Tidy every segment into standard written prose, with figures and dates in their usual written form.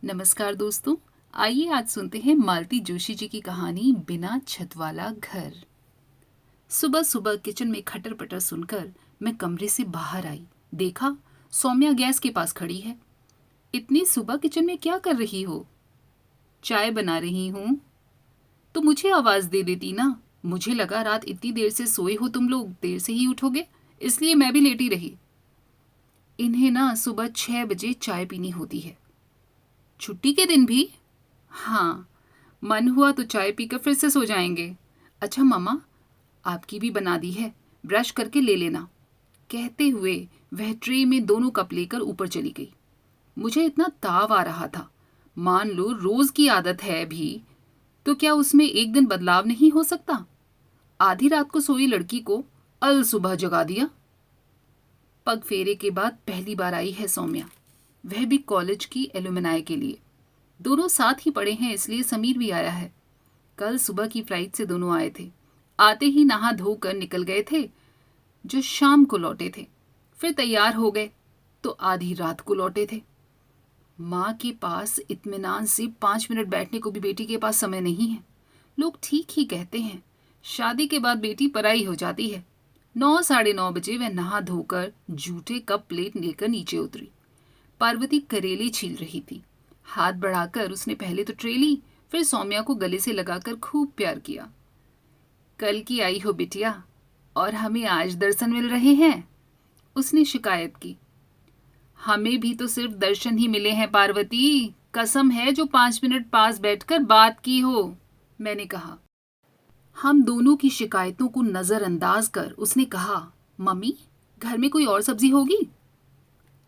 नमस्कार दोस्तों। आइए आज सुनते हैं मालती जोशी जी की कहानी बिना छत वाला घर। सुबह सुबह किचन में खटर पटर सुनकर मैं कमरे से बाहर आई। देखा सौम्या गैस के पास खड़ी है। इतनी सुबह किचन में क्या कर रही हो? चाय बना रही हूँ। तो मुझे आवाज दे देती ना। मुझे लगा रात इतनी देर से सोए हो तुम लोग, देर से ही उठोगे, इसलिए मैं भी लेटी रही। इन्हें ना सुबह 6 बजे चाय पीनी होती है। छुट्टी के दिन भी? हाँ, मन हुआ तो चाय पीकर फिर से सो जाएंगे। अच्छा मामा, आपकी भी बना दी है, ब्रश करके ले लेना। कहते हुए वह ट्रे में दोनों कप लेकर ऊपर चली गई। मुझे इतना ताव आ रहा था। मान लो रोज की आदत है भी, तो क्या उसमें एक दिन बदलाव नहीं हो सकता? आधी रात को सोई लड़की को अल सुबह जगा दिया। पग फेरे के बाद पहली बार आई है सौम्या, वह भी कॉलेज की एलुमनाई के लिए। दोनों साथ ही पढ़े हैं, इसलिए समीर भी आया है। कल सुबह की फ्लाइट से दोनों आए थे। आते ही नहा धोकर निकल गए थे, जो शाम को लौटे थे। फिर तैयार हो गए तो आधी रात को लौटे थे। माँ के पास इत्मीनान से 5 मिनट बैठने को भी बेटी के पास समय नहीं है। लोग ठीक ही कहते हैं, शादी के बाद बेटी पराई हो जाती है। 9 साढ़े 9 बजे वह नहा धोकर जूठे कप प्लेट लेकर नीचे उतरी। पार्वती करेले छील रही थी। हाथ बढ़ाकर उसने पहले तो ट्रे ली, फिर सौम्या को गले से लगाकर खूब प्यार किया। कल की आई हो बिटिया, और हमें आज दर्शन मिल रहे हैं, उसने शिकायत की। हमें भी तो सिर्फ दर्शन ही मिले हैं पार्वती, कसम है जो 5 मिनट पास बैठकर बात की हो, मैंने कहा। हम दोनों की शिकायतों को नजरअंदाज कर उसने कहा, मम्मी घर में कोई और सब्जी होगी?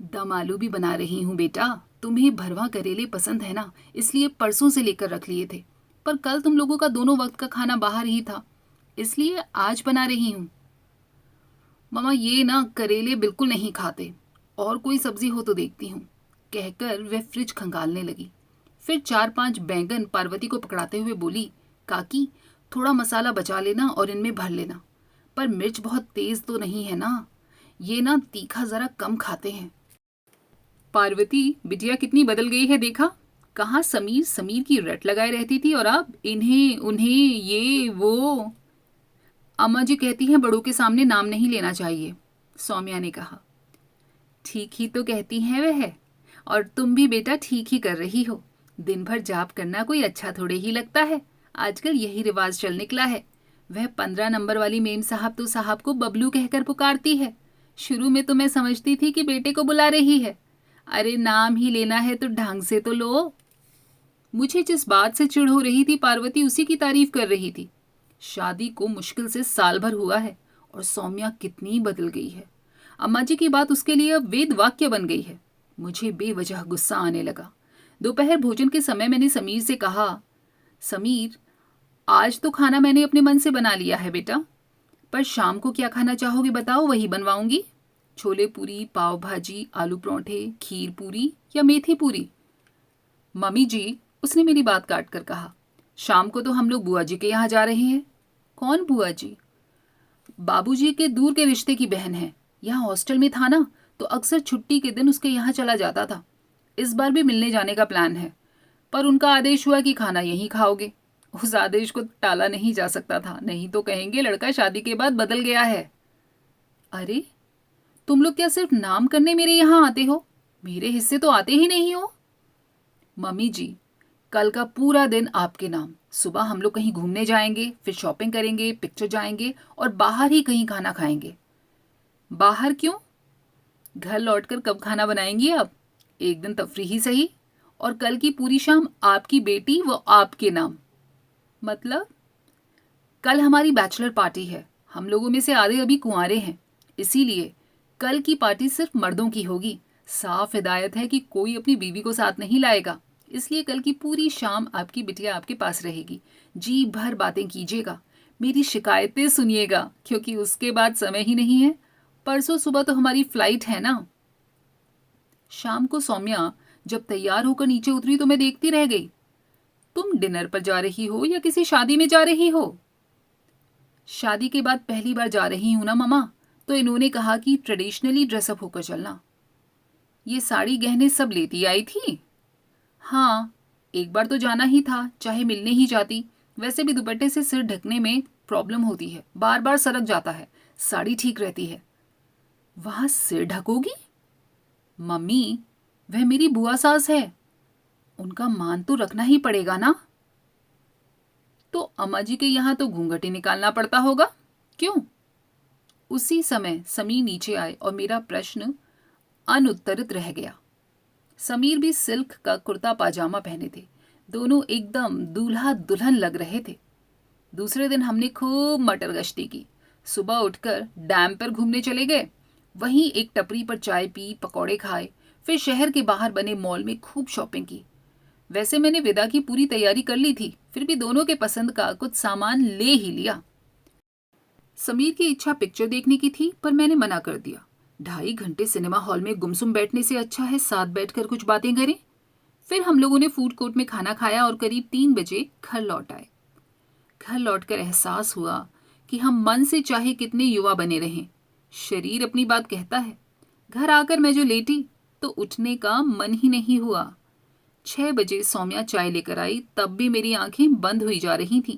दम आलू भी बना रही हूँ बेटा। तुम्हें भरवा करेले पसंद है ना, इसलिए परसों से लेकर रख लिए थे। पर कल तुम लोगों का दोनों वक्त का खाना बाहर ही था, इसलिए आज बना रही हूँ। मामा ये ना करेले बिल्कुल नहीं खाते, और कोई सब्जी हो तो देखती हूँ, कहकर वह फ्रिज खंगालने लगी। फिर 4-5 बैंगन पार्वती को पकड़ाते हुए बोली, काकी थोड़ा मसाला बचा लेना और इनमें भर लेना, पर मिर्च बहुत तेज तो नहीं है ना, ये ना तीखा जरा कम खाते हैं। पार्वती बिटिया कितनी बदल गई है देखा। कहाँ समीर समीर की रट लगाए रहती थी, और अब इन्हें उन्हें ये वो। अम्मा जी कहती हैं बड़ों के सामने नाम नहीं लेना चाहिए, सौम्या ने कहा। ठीक ही तो कहती हैं वह, और तुम भी बेटा ठीक ही कर रही हो। दिन भर जाप करना कोई अच्छा थोड़े ही लगता है, आजकल यही रिवाज चल निकला है। वह 15 नंबर वाली मेम साहब तो साहब को बबलू कहकर पुकारती है। शुरू में तो मैं समझती थी कि बेटे को बुला रही है। अरे नाम ही लेना है तो ढंग से तो लो। मुझे जिस बात से चिढ़ हो रही थी पार्वती उसी की तारीफ कर रही थी। शादी को मुश्किल से साल भर हुआ है, और सौम्या कितनी बदल गई है। अम्मा जी की बात उसके लिए अब वेद वाक्य बन गई है। मुझे बेवजह गुस्सा आने लगा। दोपहर भोजन के समय मैंने समीर से कहा, समीर आज तो खाना मैंने अपने मन से बना लिया है बेटा, पर शाम को क्या खाना चाहोगे बताओ, वही बनवाऊंगी। छोले पूरी, पाव भाजी, आलू परांठे, खीर पूरी या मेथी पूरी? मम्मी जी, उसने मेरी बात काट कर कहा, शाम को तो हम लोग बुआ जी के यहाँ जा रहे हैं। कौन बुआ जी? बाबूजी के दूर के रिश्ते की बहन है। यहाँ हॉस्टल में था ना, तो अक्सर छुट्टी के दिन उसके यहाँ चला जाता था। इस बार भी मिलने जाने का प्लान है, पर उनका आदेश हुआ कि खाना यहीं खाओगे। उस आदेश को टाला नहीं जा सकता था, नहीं तो कहेंगे लड़का शादी के बाद बदल गया है। अरे तुम लोग क्या सिर्फ नाम करने मेरे यहाँ आते हो? मेरे हिस्से तो आते ही नहीं हो। मम्मी जी, कल का पूरा दिन आपके नाम। सुबह हम लोग कहीं घूमने जाएंगे, फिर शॉपिंग करेंगे, पिक्चर जाएंगे, और बाहर ही कहीं खाना खाएंगे। बाहर क्यों? घर लौटकर कब खाना बनाएंगी आप? एक दिन तफरीह ही सही। और कल की पूरी शाम आपकी बेटी व आपके नाम। मतलब? कल हमारी बैचलर पार्टी है। हम लोगों में से आधे अभी कुंवारे हैं, इसीलिए कल की पार्टी सिर्फ मर्दों की होगी। साफ हिदायत है कि कोई अपनी बीवी को साथ नहीं लाएगा, इसलिए कल की पूरी शाम आपकी बिटिया आपके पास रहेगी। जी भर बातें कीजिएगा, मेरी शिकायतें सुनिएगा, क्योंकि उसके बाद समय ही नहीं है। परसों सुबह तो हमारी फ्लाइट है ना। शाम को सौम्या जब तैयार होकर नीचे उतरी तो मैं देखती रह गई। तुम डिनर पर जा रही हो या किसी शादी में जा रही हो? शादी के बाद पहली बार जा रही हूं ना ममा, तो इन्होंने कहा कि ट्रेडिशनली ड्रेसअप होकर चलना। ये साड़ी गहने सब लेती आई थी। हाँ, एक बार तो जाना ही था, चाहे मिलने ही जाती। वैसे भी दुपट्टे से सिर ढकने में प्रॉब्लम होती है, बार बार सरक जाता है। साड़ी ठीक रहती है। वहां सिर ढकोगी? मम्मी, वह मेरी बुआ सास है, उनका मान तो रखना ही पड़ेगा ना। तो अम्मा जी के यहाँ तो घूंघट ही निकालना पड़ता होगा, क्यों? उसी समय समीर नीचे आए और मेरा प्रश्न अनुत्तरित रह गया। समीर भी सिल्क का कुर्ता पाजामा पहने थे। दोनों एकदम दूल्हा दुल्हन लग रहे थे। दूसरे दिन हमने खूब मटर गश्ती की। सुबह उठकर डैम पर घूमने चले गए, वहीं एक टपरी पर चाय पी, पकौड़े खाए, फिर शहर के बाहर बने मॉल में खूब शॉपिंग की। वैसे मैंने विदा की पूरी तैयारी कर ली थी, फिर भी दोनों के पसंद का कुछ सामान ले ही लिया। समीर की इच्छा पिक्चर देखने की थी, पर मैंने मना कर दिया। 2.5 घंटे सिनेमा हॉल में गुमसुम बैठने से अच्छा है साथ बैठकर कुछ बातें करें। फिर हम लोगों ने फूड कोर्ट में खाना खाया और करीब 3 बजे घर लौट आए। घर लौटकर एहसास हुआ कि हम मन से चाहे कितने युवा बने रहें, शरीर अपनी बात कहता है। घर आकर मैं जो लेटी तो उठने का मन ही नहीं हुआ। 6 बजे सौम्या चाय लेकर आई, तब भी मेरी आंखें बंद हुई जा रही थीं।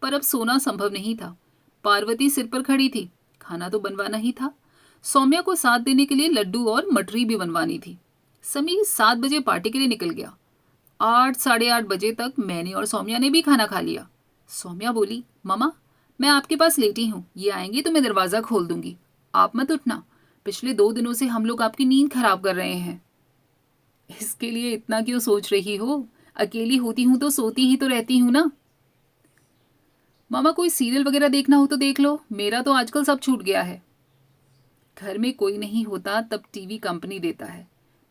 पर अब सोना संभव नहीं था। पार्वती सिर पर खड़ी थी, खाना तो बनवाना ही था। सौम्या को साथ देने के लिए लड्डू और मटरी भी बनवानी थी। समीर 7 बजे पार्टी के लिए निकल गया। 8 साढ़े 8 बजे तक मैंने और सौम्या ने भी खाना खा लिया। सौम्या बोली, मामा, मैं आपके पास लेटी हूँ, ये आएंगी तो मैं दरवाज़ा खोल दूंगी, आप मत उठना। पिछले 2 दिनों से हम लोग आपकी नींद खराब कर रहे हैं। इसके लिए इतना क्यों सोच रही हो? अकेली होती हूं तो सोती ही तो रहती हूं ना। मामा, कोई सीरियल वगैरह देखना हो तो देख लो, मेरा तो आजकल सब छूट गया है। घर में कोई नहीं होता तब टीवी कंपनी देता है,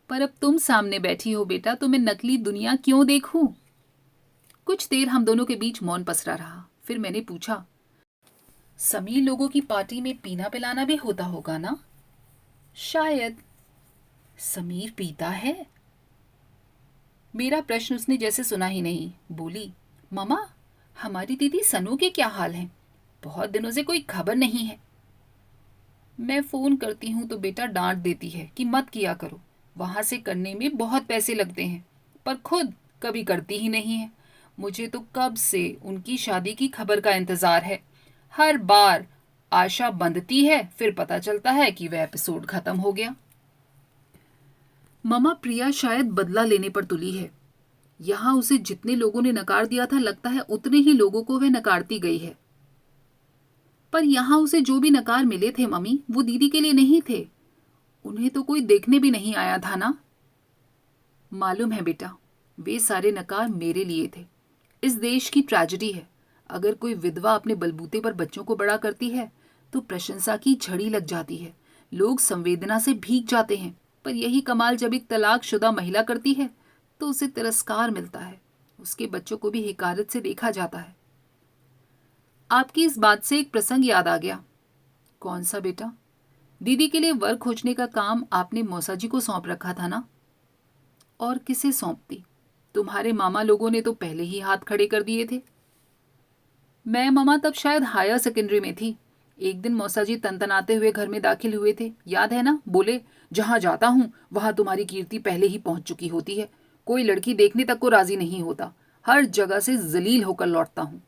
पर अब तुम सामने बैठी हो बेटा, तो मैं नकली दुनिया क्यों देखूं? कुछ देर हम दोनों के बीच मौन पसरा रहा। फिर मैंने पूछा, समीर लोगों की पार्टी में पीना पिलाना भी होता होगा ना? शायद। समीर पीता है? मेरा प्रश्न उसने जैसे सुना ही नहीं। बोली, मामा, हमारी दीदी सनू के क्या हाल हैं? बहुत दिनों से कोई खबर नहीं है। मैं फोन करती हूँ तो बेटा डांट देती है कि मत किया करो, वहां से करने में बहुत पैसे लगते हैं, पर खुद कभी करती ही नहीं है। मुझे तो कब से उनकी शादी की खबर का इंतजार है। हर बार आशा बंधती है, फिर पता चलता है कि वह एपिसोड खत्म हो गया। मामा, प्रिया शायद बदला लेने पर तुली है। यहां उसे जितने लोगों ने नकार दिया था, लगता है उतने ही लोगों को वह नकारती गई है। पर यहां उसे जो भी नकार मिले थे मम्मी, वो दीदी के लिए नहीं थे। उन्हें तो कोई देखने भी नहीं आया था ना। मालूम है बेटा, वे सारे नकार मेरे लिए थे। इस देश की ट्रेजेडी है, अगर कोई विधवा अपने बलबूते पर बच्चों को बड़ा करती है तो प्रशंसा की झड़ी लग जाती है, लोग संवेदना से भीग जाते हैं। पर यही कमाल जब एक तलाकशुदा महिला करती है तो उसे तिरस्कार मिलता है, उसके बच्चों को भी हिकारत से देखा जाता है। आपकी इस बात से एक प्रसंग याद आ गया। कौन सा बेटा? दीदी के लिए वर खोजने का काम आपने मौसा जी को सौंप रखा था ना? और किसे सौंपती? तुम्हारे मामा लोगों ने तो पहले ही हाथ खड़े कर दिए थे। मैं मामा तब शायद हायर सेकेंडरी में थी। एक दिन मौसा जी तनतनाते हुए घर में दाखिल हुए थे, याद है ना? बोले, जहां जाता हूं वहां तुम्हारी कीर्ति पहले ही पहुंच चुकी होती है, कोई लड़की देखने तक को राजी नहीं होता, हर जगह से जलील होकर लौटता हूं।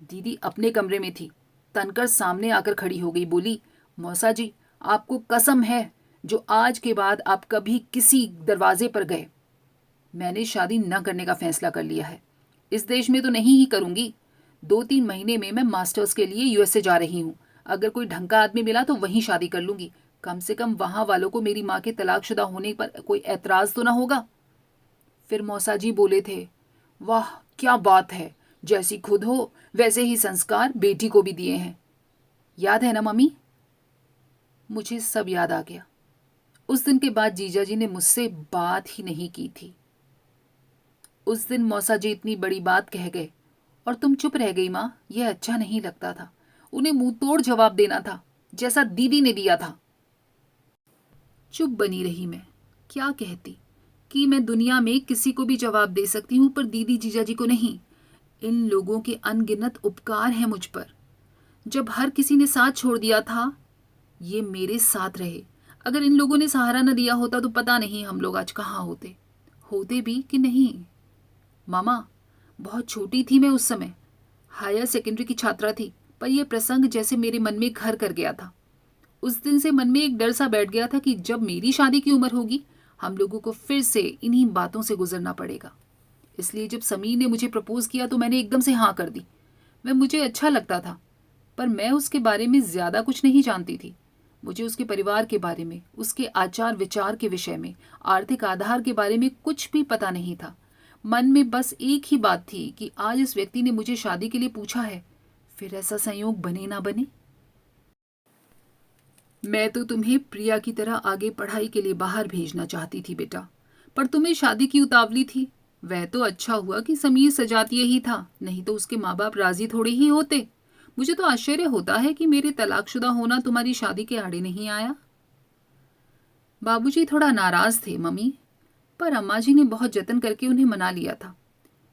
दीदी अपने कमरे में थी, तनकर सामने आकर खड़ी हो गई, बोली, मौसा जी, आपको कसम है जो आज के बाद आप कभी किसी दरवाजे पर गए। मैंने शादी न करने का फैसला कर लिया है, इस देश में तो नहीं ही करूंगी। 2-3 महीने में मैं मास्टर्स के लिए यूएसए जा रही हूँ। अगर कोई ढंग का आदमी मिला तो वहीं शादी कर लूंगी, कम से कम वहां वालों को मेरी माँ के तलाकशुदा होने पर कोई ऐतराज तो ना होगा। फिर मौसा जी बोले थे, वाह क्या बात है, जैसी खुद हो वैसे ही संस्कार बेटी को भी दिए हैं। याद है ना मम्मी? मुझे सब याद आ गया। उस दिन के बाद जीजा जी ने मुझसे बात ही नहीं की थी। उस दिन मौसा जी इतनी बड़ी बात कह गए और तुम चुप रह गई माँ, यह अच्छा नहीं लगता था। उन्हें मुंह तोड़ जवाब देना था, जैसा दीदी ने दिया था। चुप बनी रही मैं। क्या कहती कि मैं दुनिया में किसी को भी जवाब दे सकती हूँ, पर दीदी जीजा जी को नहीं। इन लोगों के अनगिनत उपकार हैं मुझ पर। जब हर किसी ने साथ छोड़ दिया था, ये मेरे साथ रहे। अगर इन लोगों ने सहारा न दिया होता तो पता नहीं हम लोग आज कहाँ होते। होते भी कि नहीं? मामा, बहुत छोटी थी मैं उस समय, हायर सेकेंडरी की छात्रा थी, पर यह प्रसंग जैसे मेरे मन में घर कर गया था। उस दिन से मन में एक डर सा बैठ गया था कि जब मेरी शादी की उम्र होगी, हम लोगों को फिर से इन्हीं बातों से गुजरना पड़ेगा। इसलिए जब समीर ने मुझे प्रपोज किया तो मैंने एकदम से हाँ कर दी। वह मुझे अच्छा लगता था, पर मैं उसके बारे में ज़्यादा कुछ नहीं जानती थी। मुझे उसके परिवार के बारे में, उसके आचार विचार के विषय में, आर्थिक आधार के बारे में कुछ भी पता नहीं था। मन में बस एक ही बात थी कि आज इस व्यक्ति ने मुझे शादी के लिए पूछा है, फिर ऐसा संयोग बने ना बने। मैं तो तुम्हें प्रिया की तरह आगे पढ़ाई के लिए बाहर भेजना चाहती थी बेटा, पर तुम्हें शादी की उतावली थी। वह तो अच्छा हुआ कि समीर सजातीय ही था, नहीं तो उसके माँ बाप राजी थोड़े ही होते। मुझे तो आश्चर्य होता है कि मेरे तलाकशुदा होना तुम्हारी शादी के आड़े नहीं आया। बाबूजी थोड़ा नाराज थे मम्मी, पर अम्मा जी ने बहुत जतन करके उन्हें मना लिया था।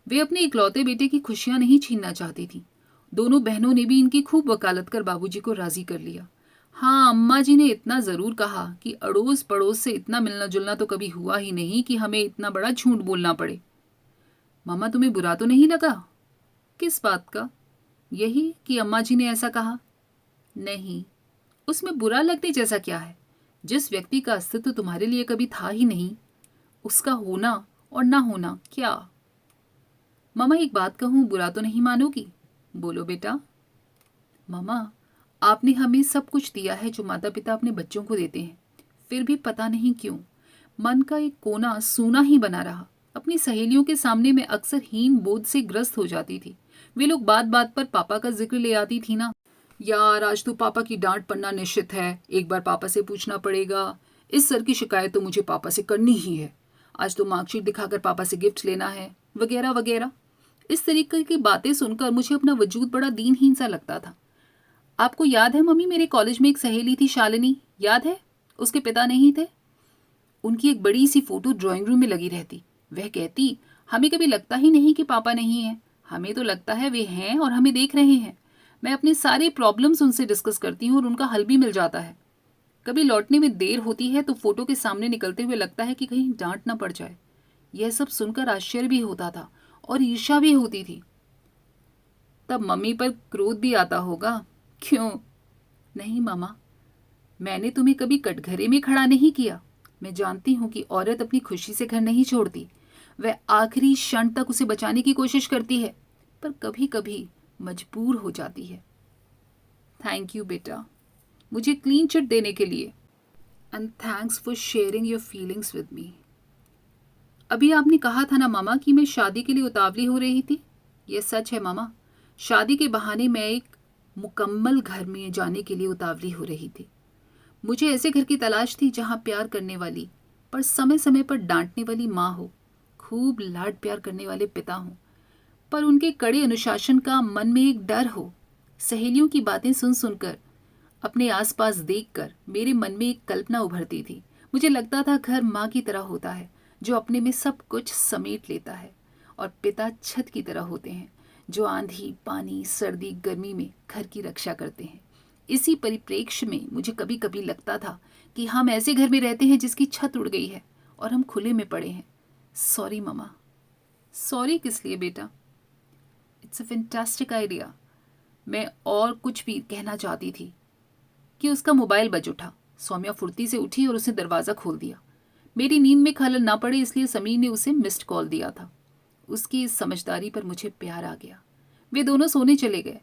वे अपने इकलौते बेटे की खुशियां नहीं छीनना चाहती थी। दोनों बहनों ने भी इनकी खूब वकालत कर बाबूजी को राजी कर लिया। हाँ, अम्मा जी ने इतना जरूर कहा कि अड़ोस पड़ोस से इतना मिलना जुलना तो कभी हुआ ही नहीं कि हमें इतना बड़ा झूठ बोलना पड़े। मामा, तुम्हें बुरा तो नहीं लगा? किस बात का? यही कि अम्मा जी ने ऐसा कहा। नहीं, उसमें बुरा लगने जैसा क्या है? जिस व्यक्ति का अस्तित्व तुम्हारे लिए कभी था ही नहीं, उसका होना और ना होना क्या? मामा, एक बात कहूं, बुरा तो नहीं मानोगी? बोलो बेटा। मामा, आपने हमें सब कुछ दिया है जो माता पिता अपने बच्चों को देते हैं, फिर भी पता नहीं क्यों मन का एक कोना सूना ही बना रहा। अपनी सहेलियों के सामने मैं अक्सर हीन बोध से ग्रस्त हो जाती थी। वे लोग बात बात पर पापा का जिक्र ले आती थी ना, यार आज तो पापा की डांट पड़ना निश्चित है, एक बार पापा से पूछना पड़ेगा, इस सर की शिकायत तो मुझे पापा से करनी ही है, आज तो मार्कशीट दिखाकर पापा से गिफ्ट लेना है, वगैरह वगैरह। इस तरीके की बातें सुनकर मुझे अपना वजूद बड़ा दीनहीन सा लगता था। आपको याद है मम्मी, मेरे कॉलेज में एक सहेली थी शालिनी, याद है? उसके पिता नहीं थे। उनकी एक बड़ी सी फोटो ड्राइंग रूम में लगी रहती। वह कहती, हमें कभी लगता ही नहीं कि पापा नहीं है, हमें तो लगता है वे हैं और हमें देख रहे हैं। मैं अपने सारे प्रॉब्लम्स उनसे डिस्कस करती हूँ और उनका हल भी मिल जाता है। कभी लौटने में देर होती है तो फोटो के सामने निकलते हुए लगता है कि कहीं डांट ना पड़ जाए। यह सब सुनकर आश्चर्य भी होता था और ईर्ष्या भी होती थी। तब मम्मी पर क्रोध भी आता होगा, क्यों? नहीं मामा, मैंने तुम्हें कभी कटघरे में खड़ा नहीं किया। मैं जानती हूं कि औरत अपनी खुशी से घर नहीं छोड़ती, वह आखिरी क्षण तक उसे बचाने की कोशिश करती है, पर कभी कभी मजबूर हो जाती है। थैंक यू बेटा, मुझे क्लीन चिट देने के लिए, and thanks for sharing your feelings with me. अभी आपने कहा था ना मामा कि मैं शादी के लिए उतावली हो रही थी। यह सच है मामा, शादी के बहाने मैं एक मुकम्मल घर में जाने के लिए उतावली हो रही थी। मुझे ऐसे घर की तलाश थी जहां प्यार करने वाली पर समय समय पर डांटने वाली माँ हो, खूब लाड प्यार करने वाले पिता हों, पर उनके कड़े अनुशासन का मन में एक डर हो। सहेलियों की बातें सुन सुनकर, अपने आसपास देखकर मेरे मन में एक कल्पना उभरती थी। मुझे लगता था घर माँ की तरह होता है जो अपने में सब कुछ समेट लेता है, और पिता छत की तरह होते हैं जो आंधी पानी सर्दी गर्मी में घर की रक्षा करते हैं। इसी परिप्रेक्ष्य में मुझे कभी कभी लगता था कि हम ऐसे घर में रहते हैं जिसकी छत उड़ गई है और हम खुले में पड़े हैं। Sorry mama. सॉरी किस लिए बेटा? It's a fantastic idea. मैं और कुछ भी कहना चाहती थी कि उसका मोबाइल बज उठा। सौम्या फुर्ती से उठी और उसने दरवाज़ा खोल दिया। मेरी नींद में खलल ना पड़े इसलिए समीर ने उसे मिस्ड कॉल दिया था। उसकी इस समझदारी पर मुझे प्यार आ गया। वे दोनों सोने चले गए।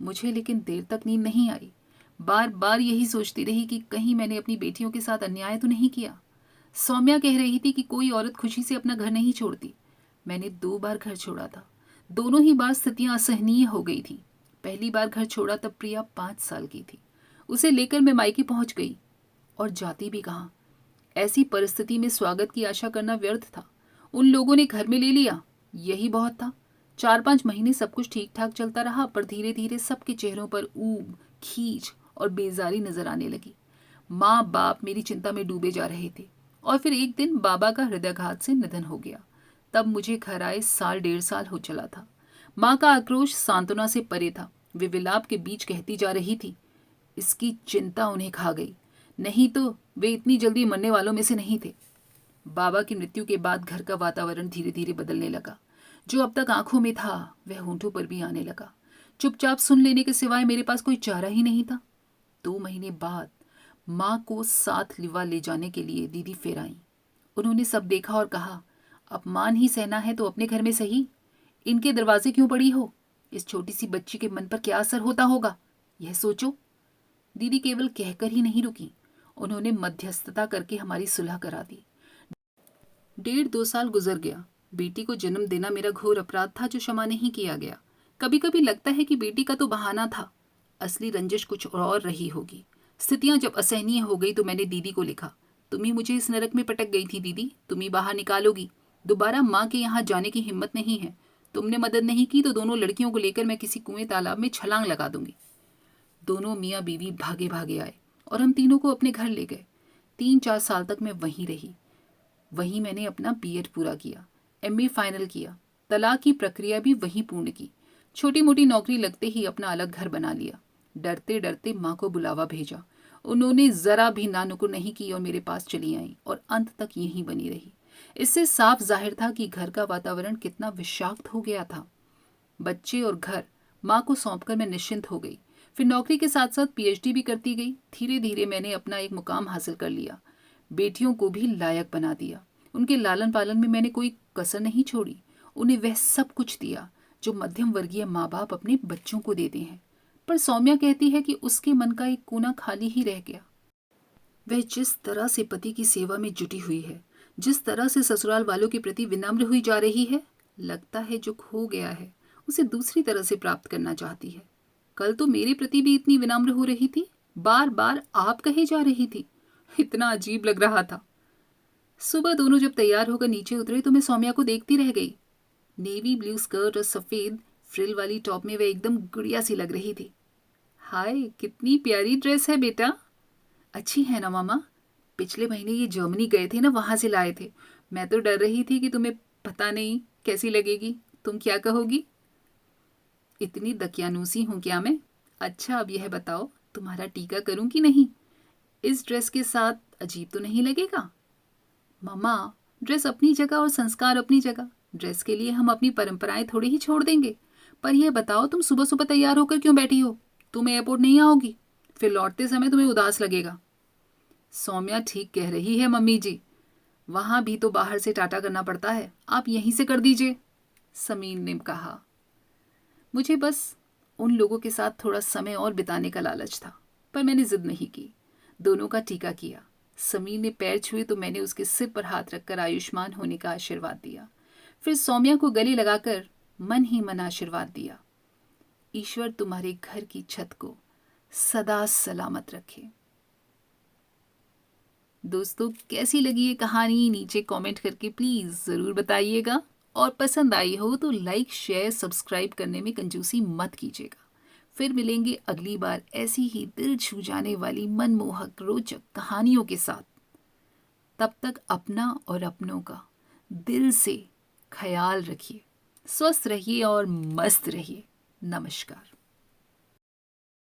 मुझे लेकिन देर तक नींद नहीं आई। बार बार यही सोचती रही कि कहीं मैंने अपनी बेटियों के साथ अन्याय तो नहीं किया। सौम्या कह रही थी कि कोई औरत खुशी से अपना घर नहीं छोड़ती। मैंने 2 बार घर छोड़ा था। दोनों ही बार स्थितियां असहनीय हो गई थी। पहली बार घर छोड़ा तब प्रिया 5 साल की थी। उसे लेकर मैं मायके पहुंच गई, और जाती भी कहाँ। ऐसी परिस्थिति में स्वागत की आशा करना व्यर्थ था। उन लोगों ने घर में ले लिया, यही बहुत था। 4-5 महीने सब कुछ ठीक ठाक चलता रहा, पर धीरे धीरे सबके चेहरों पर ऊब, खींच और बेजारी नजर आने लगी। माँ बाप मेरी चिंता में डूबे जा रहे थे, और फिर एक दिन बाबा का हृदयाघात से निधन हो गया। तब मुझे घर आए 1.5 साल हो चला था। माँ का आक्रोश सांत्वना से परे था। वे विलाप के बीच कहती जा रही थी, इसकी चिंता उन्हें खा गई, नहीं तो वे इतनी जल्दी मरने वालों में से नहीं थे। बाबा की मृत्यु के बाद घर का वातावरण धीरे धीरे बदलने लगा। जो अब तक आंखों में था वह होंठों पर भी आने लगा। चुपचाप सुन लेने के सिवाय मेरे पास कोई चारा ही नहीं था। 2 महीने बाद माँ को साथ लिवा ले जाने के लिए दीदी फिर आई। उन्होंने सब देखा और कहा, अपमान ही सहना है तो अपने घर में सही, इनके दरवाजे क्यों पड़ी हो? इस छोटी सी बच्ची के मन पर क्या असर होता होगा, यह सोचो। दीदी केवल कहकर ही नहीं रुकी, उन्होंने मध्यस्थता करके हमारी सुलह करा दी। 1.5-2 साल गुजर गया। बेटी को जन्म देना मेरा घोर अपराध था जो क्षमा नहीं किया गया। कभी कभी लगता है कि बेटी का तो बहाना था, असली रंजिश कुछ और रही होगी। स्थितियां जब असहनीय हो गई तो मैंने दीदी को लिखा, तुम ही मुझे इस नरक में पटक गई थी दीदी, तुम ही बाहर निकालोगी। दोबारा माँ के यहाँ जाने की हिम्मत नहीं है। तुमने मदद नहीं की तो दोनों लड़कियों को लेकर मैं किसी कुएं तालाब में छलांग लगा दूंगी। दोनों मियाँ बीवी भागे भागे आए और हम तीनों को अपने घर ले गए। 3-4 साल तक मैं वहीं रही। वहीं मैंने अपना बीएड पूरा किया, एमए फाइनल किया, तलाक की प्रक्रिया भी वहीं पूर्ण की। छोटी मोटी नौकरी लगते ही अपना अलग घर बना लिया। डरते डरते माँ को बुलावा भेजा। उन्होंने जरा भी नानुकुर नहीं की और मेरे पास चली आई और अंत तक यहीं बनी रही। इससे साफ जाहिर था कि घर का वातावरण कितना विषाक्त हो गया था। बच्चे और घर माँ को सौंपकर मैं निश्चिंत हो गई। फिर नौकरी के साथ साथ पीएचडी भी करती गई। धीरे धीरे मैंने अपना एक मुकाम हासिल कर लिया, बेटियों को भी लायक बना दिया। उनके लालन पालन में मैंने कोई कसर नहीं छोड़ी। उन्हें वह सब कुछ दिया जो मध्यम वर्गीय माँ बाप अपने बच्चों को देते हैं। पर सौम्या कहती है कि उसके मन का एक कोना खाली ही रह गया। वह जिस तरह से पति की सेवा में जुटी हुई है, जिस तरह से ससुराल वालों के प्रति विनम्र हुई जा रही है, लगता है जो खो गया है उसे दूसरी तरह से प्राप्त करना चाहती है। कल तो मेरे प्रति भी इतनी विनम्र हो रही थी, बार बार आप कहे जा रही थी। इतना अजीब लग रहा था। सुबह दोनों जब तैयार होकर नीचे उतरे तो मैं सौम्या को देखती रह गई। नेवी ब्लू स्कर्ट और सफेद फ्रिल वाली टॉप में वह एकदम गुड़िया सी लग रही थी। हाय, कितनी प्यारी ड्रेस है बेटा। अच्छी है ना मामा? पिछले महीने ये जर्मनी गए थे ना, वहां से लाए थे। मैं तो डर रही थी कि तुम्हें पता नहीं कैसी लगेगी, तुम क्या कहोगी। इतनी दकियानूसी हूं क्या मैं? अच्छा अब यह बताओ, तुम्हारा टीका करूं कि नहीं? इस ड्रेस के साथ अजीब तो नहीं लगेगा? मम्मा, ड्रेस अपनी जगह और संस्कार अपनी जगह। ड्रेस के लिए हम अपनी परंपराएं थोड़ी ही छोड़ देंगे। पर यह बताओ, तुम सुबह सुबह तैयार होकर क्यों बैठी हो? तुम एयरपोर्ट नहीं आओगी? फिर लौटते समय तुम्हें उदास लगेगा। सौम्या ठीक कह रही है मम्मी जी, वहां भी तो बाहर से टाटा करना पड़ता है, आप यहीं से कर दीजिए, समीन ने कहा। मुझे बस उन लोगों के साथ थोड़ा समय और बिताने का लालच था, पर मैंने जिद नहीं की। दोनों का टीका किया। समीर ने पैर छुए तो मैंने उसके सिर पर हाथ रखकर आयुष्मान होने का आशीर्वाद दिया। फिर सौम्या को गले लगाकर मन ही मन आशीर्वाद दिया। ईश्वर तुम्हारे घर की छत को सदा सलामत रखे। दोस्तों, कैसी लगी ये कहानी नीचे कमेंट करके प्लीज़ ज़रूर बताइएगा। और पसंद आई हो तो लाइक शेयर सब्सक्राइब करने में कंजूसी मत कीजिएगा। फिर मिलेंगे अगली बार ऐसी ही दिल छू जाने वाली मनमोहक रोचक कहानियों के साथ। तब तक अपना और अपनों का दिल से ख्याल रखिए, स्वस्थ रहिए और मस्त रहिए। नमस्कार।